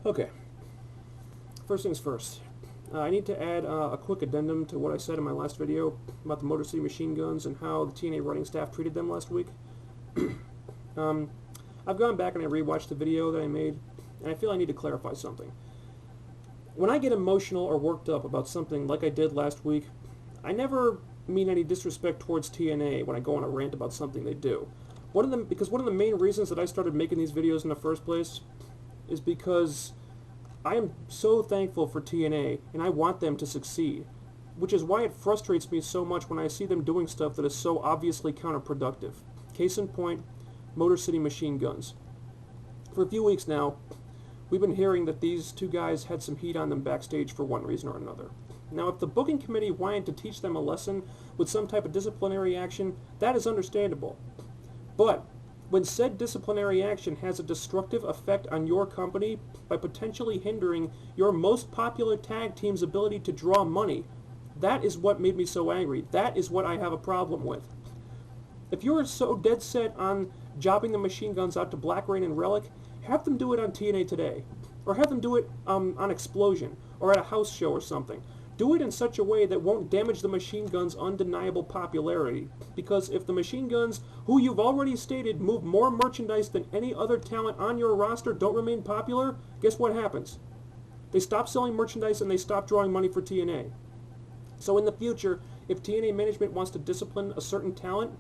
Okay, first things first. I need to add a quick addendum to what I said in my last video about the Motor City machine guns and how the TNA running staff treated them last week. I've gone back and I rewatched the video that I made, and I feel I need to clarify something. When I get emotional or worked up about something like I did last week, I never mean any disrespect towards TNA when I go on a rant about something they do. Because one of the main reasons that I started making these videos in the first place is because I am so thankful for TNA and I want them to succeed, which is why it frustrates me so much when I see them doing stuff that is so obviously counterproductive. Case in point, Motor City machine guns. For a few weeks now, we've been hearing that these two guys had some heat on them backstage for one reason or another. Now, if the booking committee wanted to teach them a lesson with some type of disciplinary action, that is understandable. But when said disciplinary action has a destructive effect on your company by potentially hindering your most popular tag team's ability to draw money, that is what made me so angry. That is what I have a problem with. If you're so dead set on jobbing the machine guns out to Black Rain and Relic, have them do it on TNA Today. Or have them do it on Explosion, or at a house show or something. Do it in such a way that won't damage the machine guns' undeniable popularity. Because if the machine guns, who you've already stated move more merchandise than any other talent on your roster, don't remain popular, guess what happens? They stop selling merchandise and they stop drawing money for TNA. So in the future, if TNA management wants to discipline a certain talent,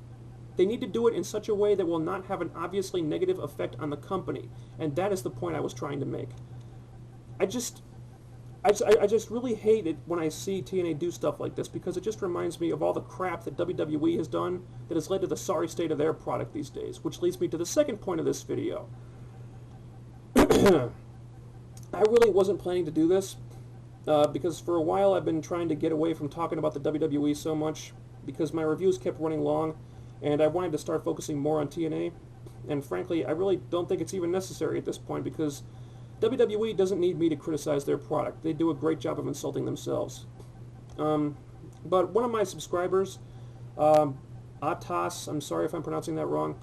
they need to do it in such a way that will not have an obviously negative effect on the company. And that is the point I was trying to make. I just really hate it when I see TNA do stuff like this, because it just reminds me of all the crap that WWE has done that has led to the sorry state of their product these days, which leads me to the second point of this video. I really wasn't planning to do this, because for a while I've been trying to get away from talking about the WWE so much, because my reviews kept running long, and I wanted to start focusing more on TNA, and frankly, I really don't think it's even necessary at this point, because WWE doesn't need me to criticize their product. They do a great job of insulting themselves. But one of my subscribers, Atas, I'm sorry if I'm pronouncing that wrong,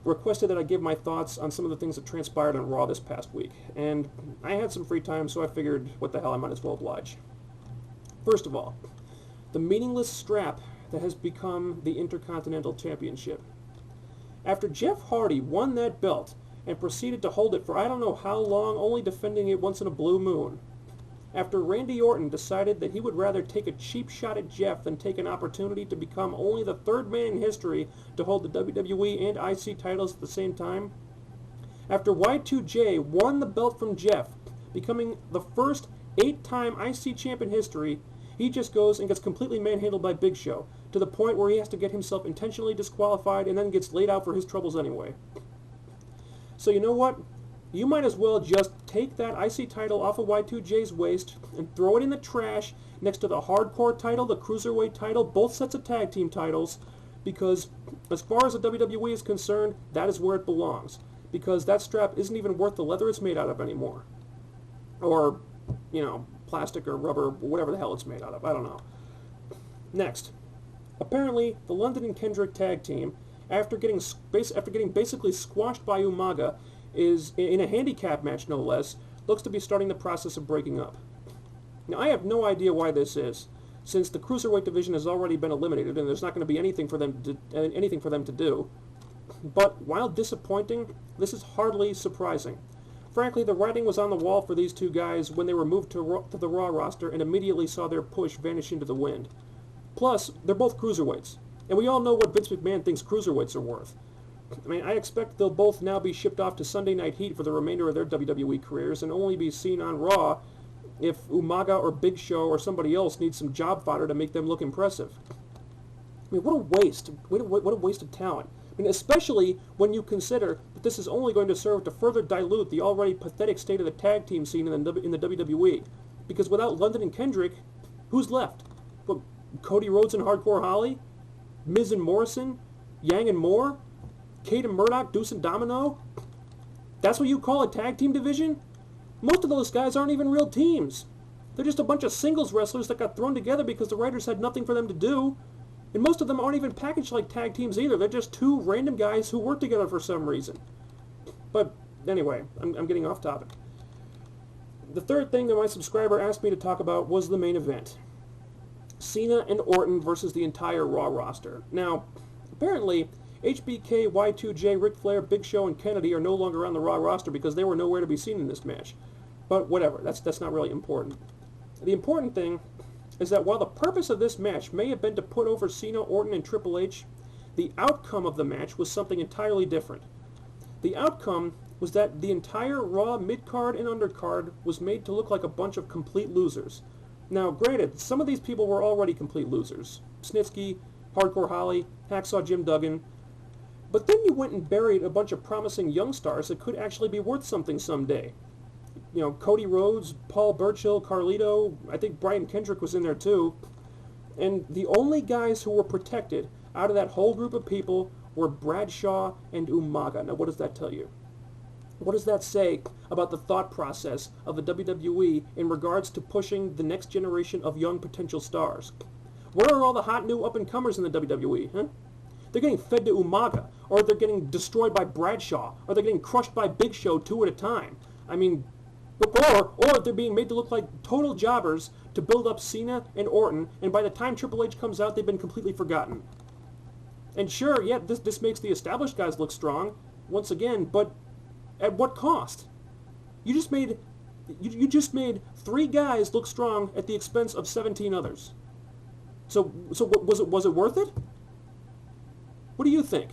requested that I give my thoughts on some of the things that transpired on Raw this past week. And I had some free time, so I figured, what the hell, I might as well oblige. First of all, the meaningless strap that has become the Intercontinental Championship. After Jeff Hardy won that belt and proceeded to hold it for I don't know how long, only defending it once in a blue moon. After Randy Orton decided that he would rather take a cheap shot at Jeff than take an opportunity to become only the third man in history to hold the WWE and IC titles at the same time. After Y2J won the belt from Jeff, becoming the first 8-time IC champ in history, he just goes and gets completely manhandled by Big Show, to the point where he has to get himself intentionally disqualified and then gets laid out for his troubles anyway. So you know what? You might as well just take that IC title off of Y2J's waist and throw it in the trash next to the Hardcore title, the Cruiserweight title, both sets of tag team titles, because as far as the WWE is concerned, that is where it belongs. Because that strap isn't even worth the leather it's made out of anymore. Or, you know, plastic or rubber, whatever the hell it's made out of. I don't know. Next. Apparently, the London and Kendrick tag team, after getting basically squashed by Umaga, is in a handicap match no less, looks to be starting the process of breaking up. Now I have no idea why this is, since the Cruiserweight division has already been eliminated and there's not going to be anything for them to do. But while disappointing, this is hardly surprising. Frankly, the writing was on the wall for these two guys when they were moved to the Raw roster and immediately saw their push vanish into the wind. Plus, they're both cruiserweights, and we all know what Vince McMahon thinks cruiserweights are worth. I mean, I expect they'll both now be shipped off to Sunday Night Heat for the remainder of their WWE careers and only be seen on Raw if Umaga or Big Show or somebody else needs some job fodder to make them look impressive. I mean, what a waste. What a waste of talent. I mean, especially when you consider that this is only going to serve to further dilute the already pathetic state of the tag team scene in the WWE. Because without London and Kendrick, who's left? What, Cody Rhodes and Hardcore Holly? Miz and Morrison? Yang and Moore? Kate and Murdoch, Deuce and Domino? That's what you call a tag team division? Most of those guys aren't even real teams. They're just a bunch of singles wrestlers that got thrown together because the writers had nothing for them to do. And most of them aren't even packaged like tag teams either. They're just two random guys who work together for some reason. But anyway, I'm getting off topic. The third thing that my subscriber asked me to talk about was the main event. Cena and Orton versus the entire Raw roster. Now, apparently, HBK, Y2J, Ric Flair, Big Show, and Kennedy are no longer on the Raw roster because they were nowhere to be seen in this match. But whatever, that's not really important. The important thing is that while the purpose of this match may have been to put over Cena, Orton, and Triple H, the outcome of the match was something entirely different. The outcome was that the entire Raw mid-card and undercard was made to look like a bunch of complete losers. Now, granted, some of these people were already complete losers. Snitsky, Hardcore Holly, Hacksaw Jim Duggan. But then you went and buried a bunch of promising young stars that could actually be worth something someday. You know, Cody Rhodes, Paul Burchill, Carlito, I think Brian Kendrick was in there too. And the only guys who were protected out of that whole group of people were Bradshaw and Umaga. Now, what does that tell you? What does that say about the thought process of the WWE in regards to pushing the next generation of young potential stars? Where are all the hot new up-and-comers in the WWE, huh? They're getting fed to Umaga, or they're getting destroyed by Bradshaw, or they're getting crushed by Big Show 2 at a time. I mean, or they're being made to look like total jobbers to build up Cena and Orton, and by the time Triple H comes out, they've been completely forgotten. And sure, yeah, this makes the established guys look strong, once again, but at what cost? You just made 3 guys look strong at the expense of 17 others. So was it worth it? What do you think?